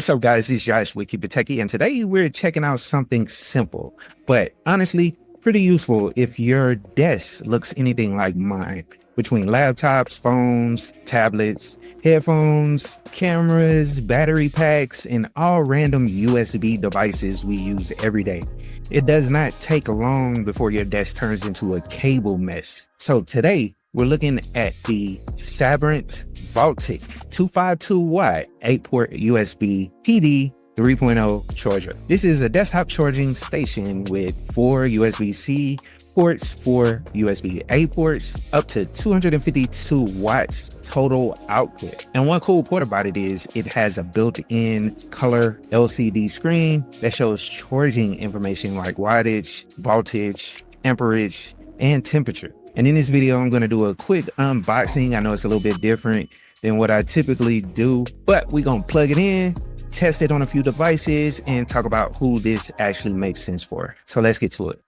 What's up, guys? It's Josh with KeepItTechie, and today we're checking out something simple, but honestly, pretty useful if your desk looks anything like mine. Between laptops, phones, tablets, headphones, cameras, battery packs, and all random USB devices we use every day, it does not take long before your desk turns into a cable mess. So today, we're looking at the Sabrent Voltik 252-watt 8-port USB PD 3.0 charger. This is a desktop charging station with 4 USB-C ports, 4 USB-A ports, up to 252 watts total output. And one cool part about it is it has a built-in color LCD screen that shows charging information like wattage, voltage, amperage, and temperature. And in this video, I'm going to do a quick unboxing. I know it's a little bit different than what I typically do, but we're going to plug it in, test it on a few devices, and talk about who this actually makes sense for. So let's get to it.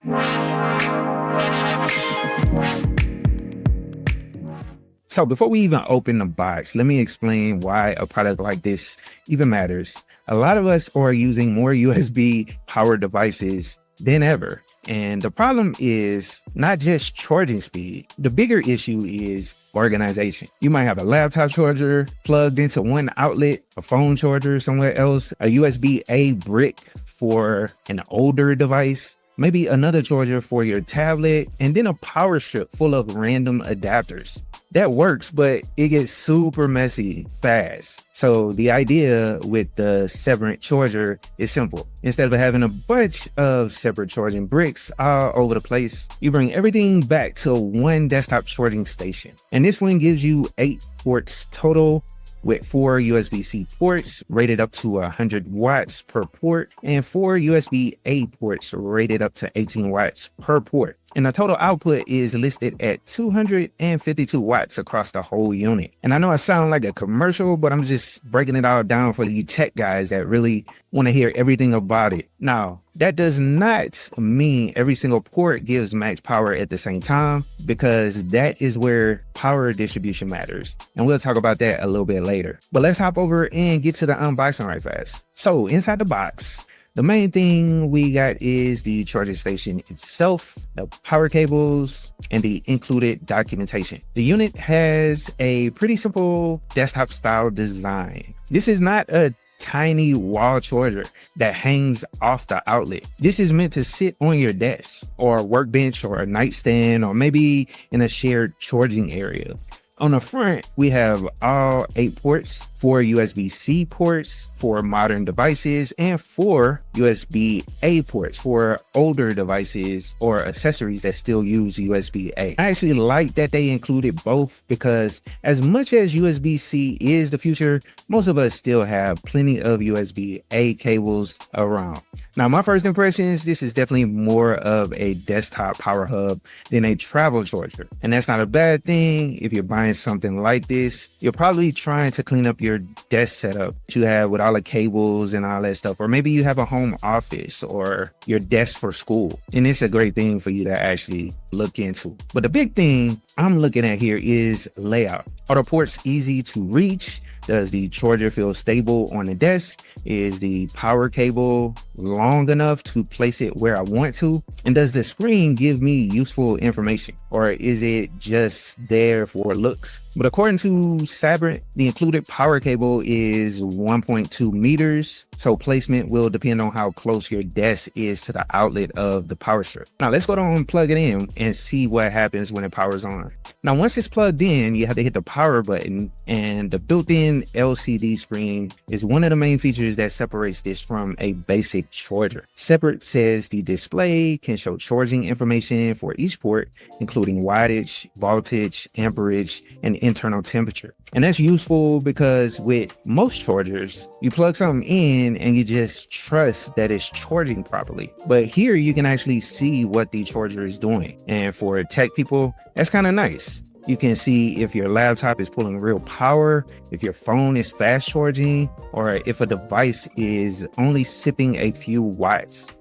So before we even open the box, let me explain why a product like this even matters. A lot of us are using more USB powered devices than ever. And the problem is not just charging speed. The bigger issue is organization. You might have a laptop charger plugged into one outlet, a phone charger somewhere else, a USB-A brick for an older device, maybe another charger for your tablet, and then a power strip full of random adapters. That works, but it gets super messy fast. So the idea with the Sabrent charger is simple. Instead of having a bunch of separate charging bricks all over the place, you bring everything back to one desktop charging station. And this one gives you 8 ports total, with 4 USB-C ports rated up to 100 watts per port and 4 USB-A ports rated up to 18 watts per port. And the total output is listed at 252 watts across the whole unit. And I know I sound like a commercial, but I'm just breaking it all down for you tech guys that really want to hear everything about it. Now, that does not mean every single port gives max power at the same time, because that is where power distribution matters. And we'll talk about that a little bit later. But let's hop over and get to the unboxing right fast. So inside the box, the main thing we got is the charging station itself, the power cables, and the included documentation. The unit has a pretty simple desktop style design. This is not a tiny wall charger that hangs off the outlet. This is meant to sit on your desk or a workbench or a nightstand or maybe in a shared charging area. On the front, we have all 8 ports, 4 USB-C ports for modern devices, and 4 USB-A ports for older devices or accessories that still use USB-A. I actually like that they included both, because as much as USB-C is the future, most of us still have plenty of USB-A cables around. Now, my first impressions, this is definitely more of a desktop power hub than a travel charger. And that's not a bad thing. If you're buying something like this, you're probably trying to clean up your desk setup that you have with all the cables and all that stuff, or maybe you have a home office or your desk for school, and it's a great thing for you to actually look into. But the big thing I'm looking at here is layout. Are the ports easy to reach? Does the charger feel stable on the desk? Is the power cable long enough to place it where I want to? And does the screen give me useful information, or is it just there for looks? But according to Sabrent, the included power cable is 1.2 meters. So placement will depend on how close your desk is to the outlet of the power strip. Now let's go down and plug it in and see what happens when it powers on. Now, once it's plugged in, you have to hit the power button, and the built-in LCD screen is one of the main features that separates this from a basic charger. Sabrent says the display can show charging information for each port, including wattage, voltage, amperage, and internal temperature. And that's useful because with most chargers, you plug something in and you just trust that it's charging properly. But here you can actually see what the charger is doing. And for tech people, that's kind of nice. You can see if your laptop is pulling real power, if your phone is fast charging, or if a device is only sipping a few watts.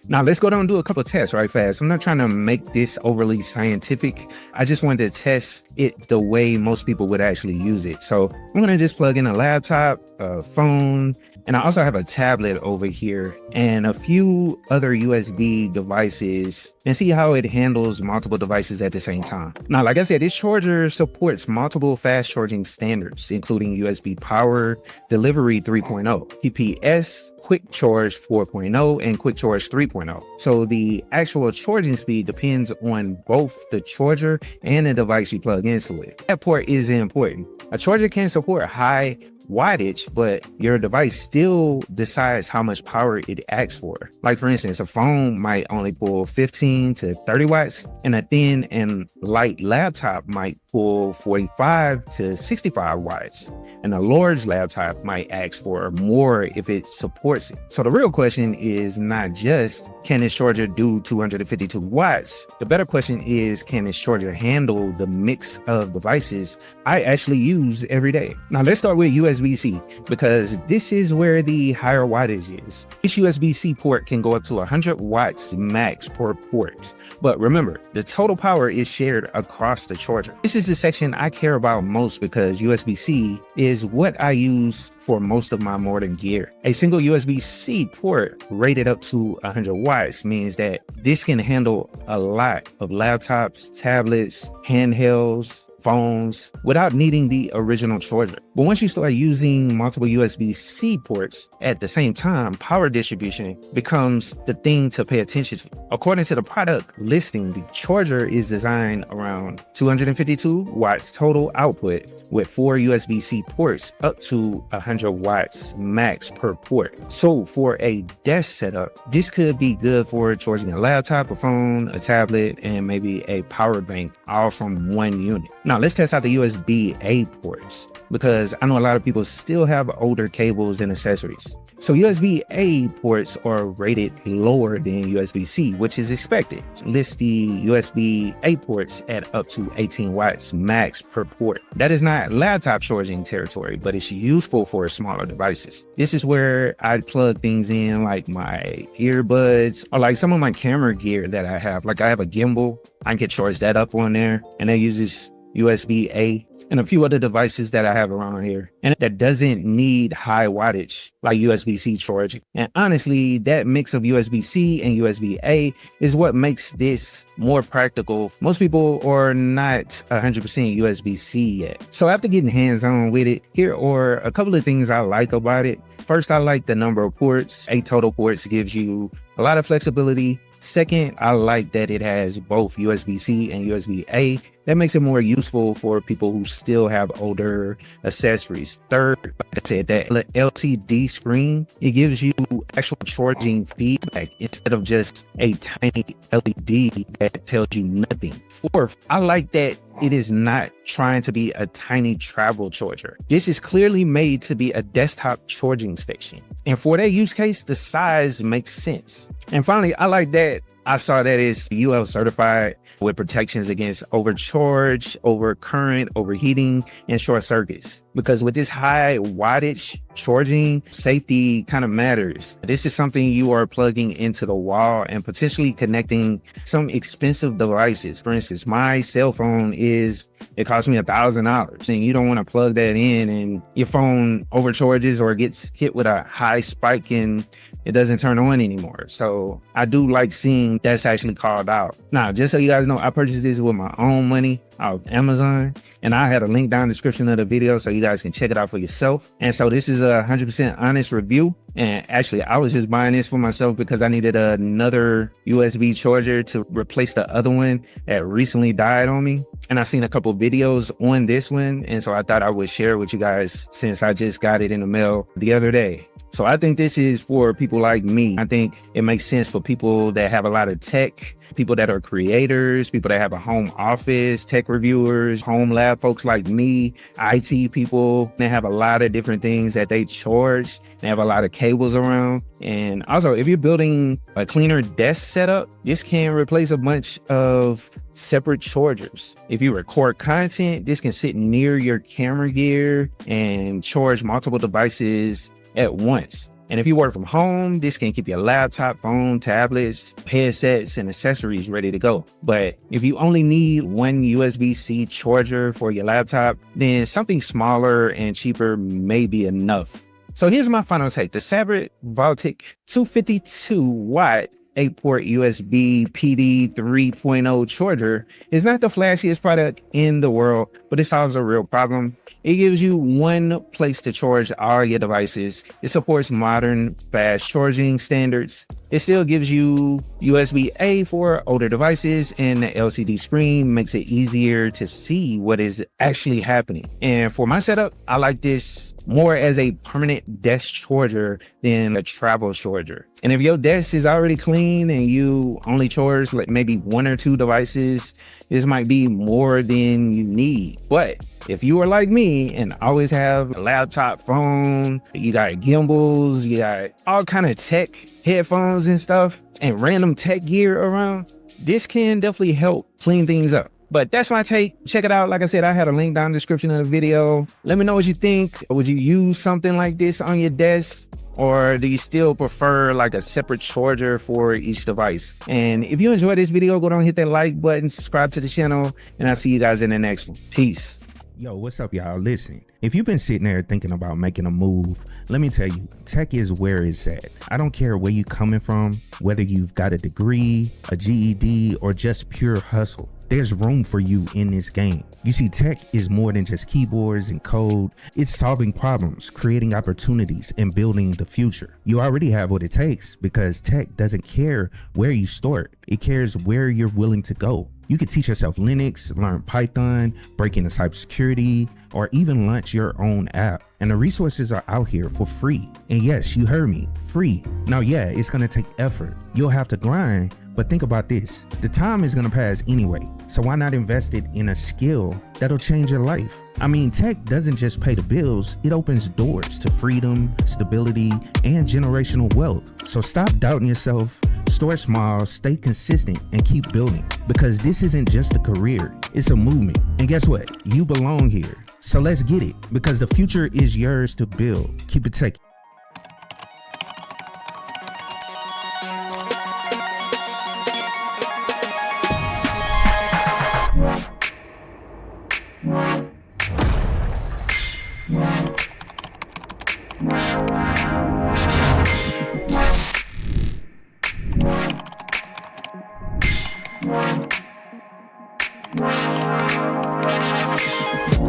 Now let's go down and do a couple of tests right fast. I'm not trying to make this overly scientific. I just wanted to test it the way most people would actually use it. So I'm going to just plug in a laptop, a phone, And I also have a tablet over here and a few other USB devices, and see how it handles multiple devices at the same time. Now, like I said, this charger supports multiple fast charging standards, including USB Power Delivery 3.0, PPS, Quick Charge 4.0, and Quick Charge 3.0. So the actual charging speed depends on both the charger and the device you plug into it. That part is important. A charger can support high wattage, but your device still decides how much power it asks for. Like for instance, a phone might only pull 15 to 30 watts, and a thin and light laptop might pull 45 to 65 watts. And a large laptop might ask for more if it supports it. So the real question is not just, can this charger do 252 watts? The better question is, can this charger handle the mix of devices I actually use every day? Now let's start with USB-C, because this is where the higher wattage is. This USB-C port can go up to 100 watts max per port. But remember, the total power is shared across the charger. This is the section I care about most, because USB-C is what I use for most of my modern gear. A single USB-C port rated up to 100 watts means that this can handle a lot of laptops, tablets, handhelds, phones without needing the original charger. But once you start using multiple USB-C ports at the same time, power distribution becomes the thing to pay attention to. According to the product listing, the charger is designed around 252 watts total output with 4 USB-C ports up to 100 watts max per port. So for a desk setup, this could be good for charging a laptop, a phone, a tablet, and maybe a power bank, all from one unit. Now let's test out the USB-A ports, because I know a lot of people still have older cables and accessories. So USB-A ports are rated lower than USB-C, which is expected. List the USB-A ports at up to 18 watts max per port. That is not laptop charging territory, but it's useful for smaller devices. This is where I'd plug things in, like my earbuds or like some of my camera gear that I have. Like I have a gimbal, I can charge that up on there, and that uses USB-A, and a few other devices that I have around here, and that doesn't need high wattage like USB-C charging. And honestly, that mix of USB-C and USB-A is what makes this more practical. Most people are not 100% USB-C yet. So after getting hands-on with it, here are a couple of things I like about it. First, I like the number of ports. 8 total ports gives you a lot of flexibility. Second, I like that it has both USB-C and USB-A. That makes it more useful for people who still have older accessories. Third, like I said, that LCD screen, it gives you actual charging feedback instead of just a tiny LED that tells you nothing. Fourth, I like that it is not trying to be a tiny travel charger. This is clearly made to be a desktop charging station. And for that use case, the size makes sense. And finally, I like that I saw that it's UL certified with protections against overcharge, overcurrent, overheating, and short circuits. Because with this high wattage charging, safety kind of matters. This is something you are plugging into the wall and potentially connecting some expensive devices. For instance, my cell phone it cost me $1,000, and you don't want to plug that in and your phone overcharges or gets hit with a high spike and it doesn't turn on anymore. So I do like seeing that's actually called out. Now, just so you guys know, I purchased this with my own money off Amazon, and I had a link down in the description of the video so you guys can check it out for yourself. And so this is a 100% honest review. And actually, I was just buying this for myself because I needed another USB charger to replace the other one that recently died on me. And I've seen a couple videos on this one, and so I thought I would share with you guys since I just got it in the mail the other day. So I think this is for people like me. I think it makes sense for people that have a lot of tech, people that are creators, people that have a home office, tech reviewers, home lab folks like me, IT people. They have a lot of different things that they charge. They have a lot of cables around. And also, if you're building a cleaner desk setup, this can replace a bunch of separate chargers. If you record content, this can sit near your camera gear and charge multiple devices at once. And if you work from home, this can keep your laptop, phone, tablets, headsets, and accessories ready to go. But if you only need one USB-C charger for your laptop, then something smaller and cheaper may be enough. So here's my final take. The Sabrent Voltik 252-watt 8-port USB PD 3.0 charger is not the flashiest product in the world, but it solves a real problem. It gives you one place to charge all your devices. It supports modern fast charging standards. It still gives you USB-A for older devices, and the LCD screen makes it easier to see what is actually happening. And for my setup, I like this more as a permanent desk charger than a travel charger. And if your desk is already clean and you only charge like maybe 1 or 2 devices, this might be more than you need. But if you are like me and always have a laptop, phone, you got gimbals, you got all kind of tech, headphones and stuff, and random tech gear around, this can definitely help clean things up. But that's my take. Check it out. Like I said, I had a link down in the description of the video. Let me know what you think. Would you use something like this on your desk? Or do you still prefer like a separate charger for each device? And if you enjoyed this video, go down and hit that like button, subscribe to the channel, and I'll see you guys in the next one. Peace. Yo, what's up, y'all? Listen, if you've been sitting there thinking about making a move, let me tell you, tech is where it's at. I don't care where you coming from, whether you've got a degree, a GED, or just pure hustle. There's room for you in this game. You see, tech is more than just keyboards and code. It's solving problems, creating opportunities, and building the future. You already have what it takes because tech doesn't care where you start. It cares where you're willing to go. You can teach yourself Linux, learn Python, break into cybersecurity, or even launch your own app. And the resources are out here for free. And yes, you heard me, free. Now, yeah, it's gonna take effort. You'll have to grind, but think about this. The time is gonna pass anyway. So why not invest it in a skill that'll change your life? I mean, tech doesn't just pay the bills, it opens doors to freedom, stability, and generational wealth. So stop doubting yourself, start small, stay consistent, and keep building. Because this isn't just a career, it's a movement. And guess what? You belong here. So let's get it, because the future is yours to build. Keep it techie.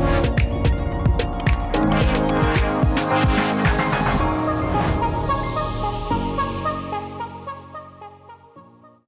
Wow.